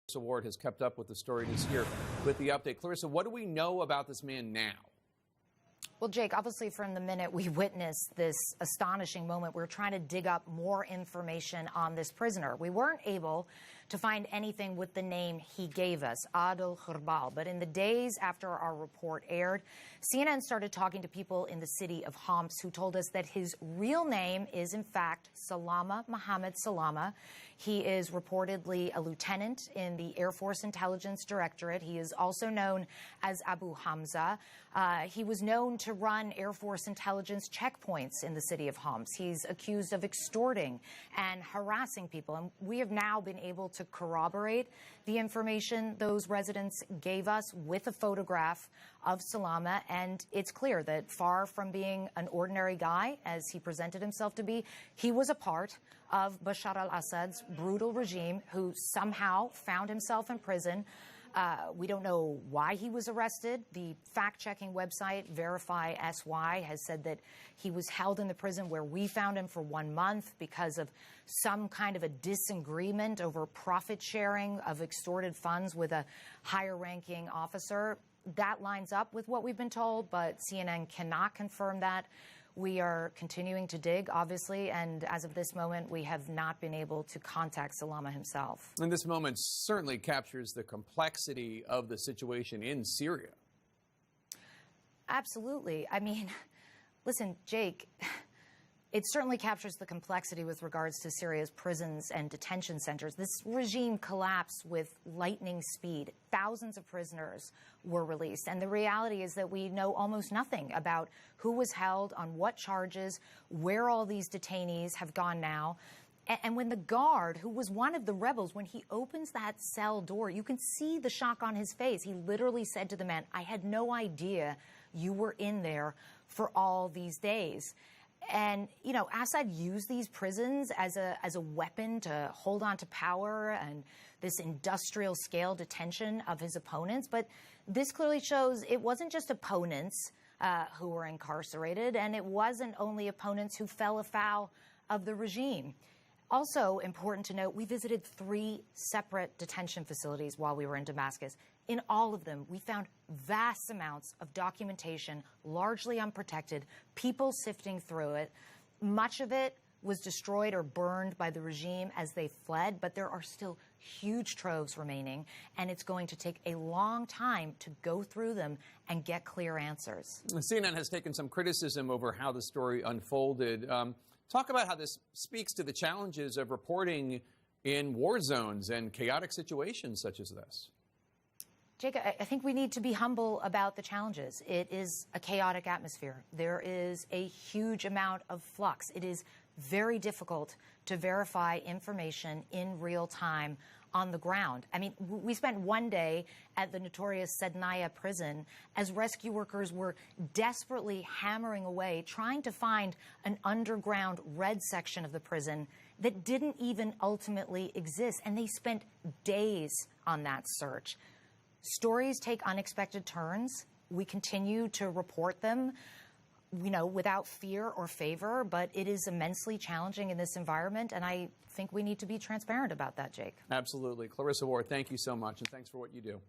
Clarissa Ward has kept up with the story and is here with the update. Clarissa, what do we know about this man now? Well, Jake, obviously from the minute we witnessed this astonishing moment, we were trying to dig up more information on this prisoner. We weren't able to find anything with the name he gave us, Adil غربال. But in the days after our report aired, CNN started talking to people in the city of Homs who told us that his real name is, in fact, Sallama Mohammed Sallama. He is reportedly a lieutenant in the Air Force Intelligence Directorate. He is also known as Abu Hamza. He was known to run Air Force intelligence checkpoints in the city of Homs. He's accused of extorting and harassing people. And we have now been able to corroborate the information those residents gave us with a photograph of Sallama. And it's clear that far from being an ordinary guy, as he presented himself to be, he was a part of Bashar al-Assad's brutal regime who somehow found himself in prison. We don't know why he was arrested. The fact-checking website Verify SY has said that he was held in the prison where we found him for 1 month because of some kind of a disagreement over profit sharing of extorted funds with a higher-ranking officer. That lines up with what we've been told, but CNN cannot confirm that. We are continuing to dig, obviously, and as of this moment, we have not been able to contact Sallama himself. And this moment certainly captures the complexity of the situation in Syria. Absolutely. I mean, listen, Jake, it certainly captures the complexity with regards to Syria's prisons and detention centers. This regime collapsed with lightning speed. Thousands of prisoners were released. And the reality is that we know almost nothing about who was held, on what charges, where all these detainees have gone now. And when the guard, who was one of the rebels, when he opens that cell door, you can see the shock on his face. He literally said to the man, "I had no idea you were in there for all these days." And, you know, Assad used these prisons as a weapon to hold on to power and this industrial scale detention of his opponents. But this clearly shows it wasn't just opponents who were incarcerated, and it wasn't only opponents who fell afoul of the regime. Also important to note, we visited 3 separate detention facilities while we were in Damascus. In all of them, we found vast amounts of documentation, largely unprotected, people sifting through it. Much of it was destroyed or burned by the regime as they fled, but there are still huge troves remaining, and it's going to take a long time to go through them and get clear answers. CNN has taken some criticism over how the story unfolded. Talk about how this speaks to the challenges of reporting in war zones and chaotic situations such as this. Jake, I think we need to be humble about the challenges. It is a chaotic atmosphere. There is a huge amount of flux. It is very difficult to verify information in real time on the ground. I mean, we spent one day at the notorious Sednaya prison as rescue workers were desperately hammering away, trying to find an underground red section of the prison that didn't even ultimately exist. And they spent days on that search. Stories take unexpected turns. We continue to report them, you know, without fear or favor, but it is immensely challenging in this environment, and I think we need to be transparent about that, Jake. Absolutely. Clarissa Ward, thank you so much, and thanks for what you do.